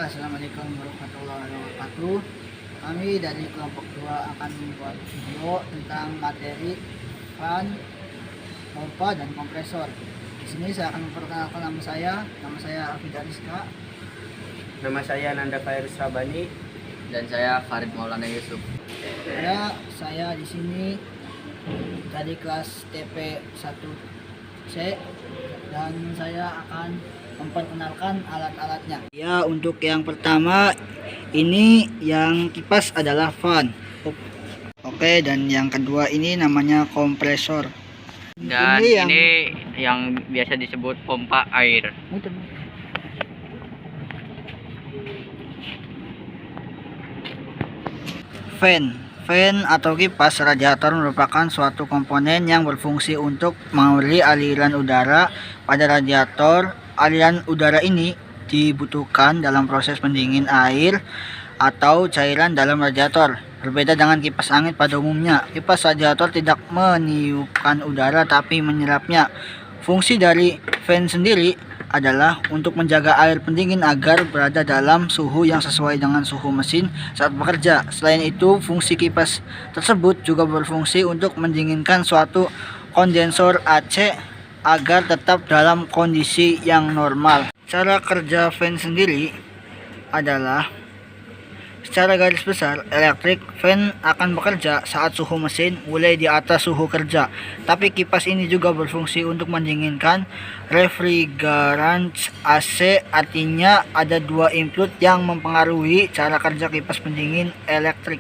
Assalamualaikum warahmatullahi wabarakatuh. Kami dari kelompok 2 akan membuat video tentang materi fan, pompa, dan kompresor. Di sini saya akan memperkenalkan nama saya. Nama saya Afida Rizka. Nama saya Nanda Khairus Rabani. Dan saya Farid Maulana Yusuf. Saya di sini dari kelas TP 1C dan saya akan memperkenalkan alat-alatnya. Ya, untuk yang pertama ini yang kipas adalah fan. Oke, dan yang kedua ini namanya kompresor. Dan ini yang biasa disebut pompa air. Fan atau kipas radiator merupakan suatu komponen yang berfungsi untuk mengaliri aliran udara pada radiator. Aliran udara ini dibutuhkan dalam proses pendingin air atau cairan dalam radiator. Berbeda dengan kipas angin pada umumnya, kipas radiator tidak meniupkan udara tapi menyerapnya. Fungsi dari fan sendiri adalah untuk menjaga air pendingin agar berada dalam suhu yang sesuai dengan suhu mesin saat bekerja. Selain itu, fungsi kipas tersebut juga berfungsi untuk mendinginkan suatu kondensor AC agar tetap dalam kondisi yang normal. Cara kerja fan sendiri adalah secara garis besar, elektrik fan akan bekerja saat suhu mesin mulai di atas suhu kerja. Tapi kipas ini juga berfungsi untuk mendinginkan refrigeran AC. Artinya ada dua input yang mempengaruhi cara kerja kipas pendingin elektrik.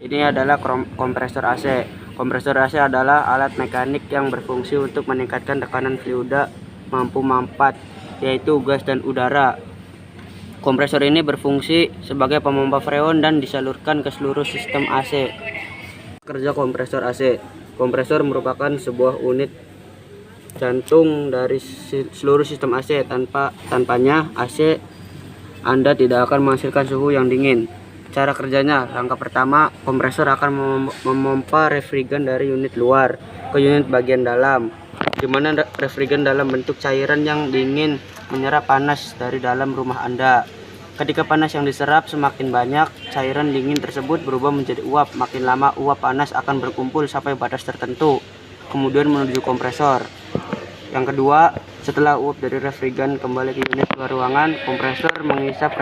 Ini adalah kompresor AC. Kompresor AC adalah alat mekanik yang berfungsi untuk meningkatkan tekanan fluida mampu mampat, yaitu gas dan udara. Kompresor ini berfungsi sebagai pemompa freon dan disalurkan ke seluruh sistem AC. Kerja kompresor AC. Kompresor merupakan sebuah unit jantung dari seluruh sistem AC. Tanpanya AC Anda tidak akan menghasilkan suhu yang dingin. Cara kerjanya, langkah pertama, kompresor akan memompa refrigeran dari unit luar ke unit bagian dalam, di mana refrigeran dalam bentuk cairan yang dingin menyerap panas dari dalam rumah Anda. Ketika panas yang diserap semakin banyak, cairan dingin tersebut berubah menjadi uap. Makin lama uap panas akan berkumpul sampai batas tertentu, kemudian menuju kompresor. Yang kedua, setelah uap dari refrigeran kembali ke unit luar ruangan, kompresor mengisap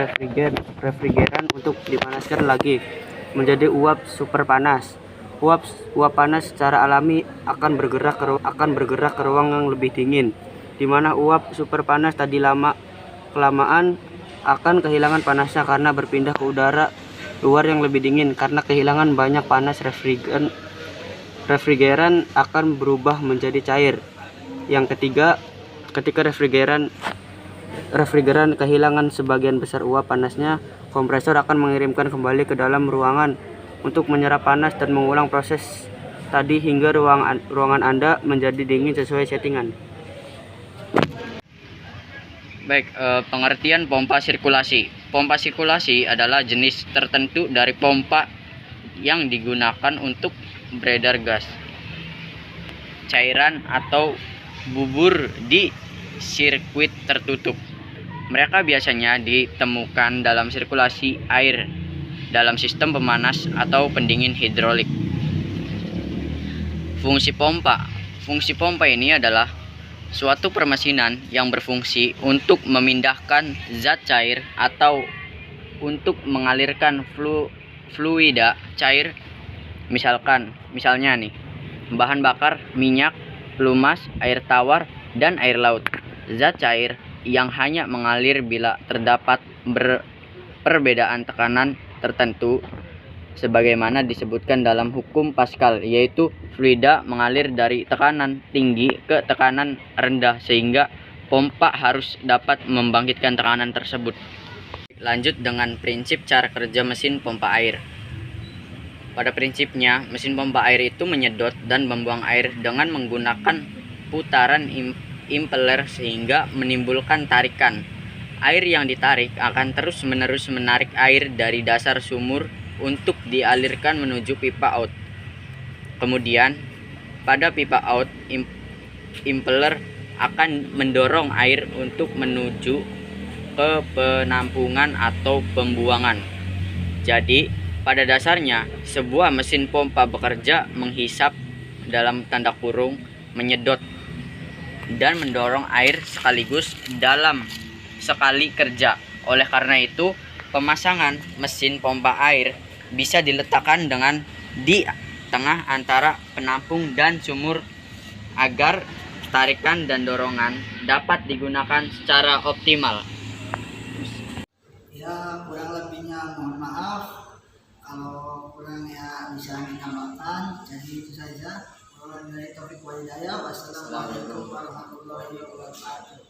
refrigeran untuk dipanaskan lagi menjadi uap super panas. Uap panas secara alami akan bergerak ke ruang yang lebih dingin, di mana uap super panas tadi kelamaan akan kehilangan panasnya karena berpindah ke udara luar yang lebih dingin. Karena kehilangan banyak panas, refrigeran akan berubah menjadi cair. Yang ketiga, ketika refrigeran kehilangan sebagian besar uap panasnya, kompresor akan mengirimkan kembali ke dalam ruangan untuk menyerap panas dan mengulang proses tadi hingga ruangan Anda menjadi dingin sesuai settingan. Baik, pengertian pompa sirkulasi. Pompa sirkulasi adalah jenis tertentu dari pompa yang digunakan untuk beredar gas, cairan, atau bubur di sirkuit tertutup. Mereka biasanya ditemukan dalam sirkulasi air dalam sistem pemanas atau pendingin hidrolik. Fungsi pompa ini adalah suatu permesinan yang berfungsi untuk memindahkan zat cair atau untuk mengalirkan fluida cair, misalnya nih, bahan bakar, minyak, pelumas, air tawar, dan air laut. Zat cair yang hanya mengalir bila terdapat perbedaan tekanan tertentu, sebagaimana disebutkan dalam hukum Pascal, yaitu fluida mengalir dari tekanan tinggi ke tekanan rendah sehingga pompa harus dapat membangkitkan tekanan tersebut. Lanjut dengan prinsip cara kerja mesin pompa air. Pada prinsipnya, mesin pompa air itu menyedot dan membuang air dengan menggunakan putaran impeller sehingga menimbulkan tarikan. Air yang ditarik akan terus-menerus menarik air dari dasar sumur untuk dialirkan menuju pipa out. Kemudian, pada pipa out, impeller akan mendorong air untuk menuju ke penampungan atau pembuangan. Jadi, pada dasarnya sebuah mesin pompa bekerja menghisap dalam tanda kurung menyedot dan mendorong air sekaligus dalam sekali kerja. Oleh karena itu, pemasangan mesin pompa air bisa diletakkan di tengah antara penampung dan sumur agar tarikan dan dorongan dapat digunakan secara optimal. Ya, kurang lebihnya mohon maaf. Kalau kurang ya bisa ditambahkan. Jadi itu saja. Wabillahi taufiq wal hidayah. Wassalamualaikum warahmatullahi wabarakatuh.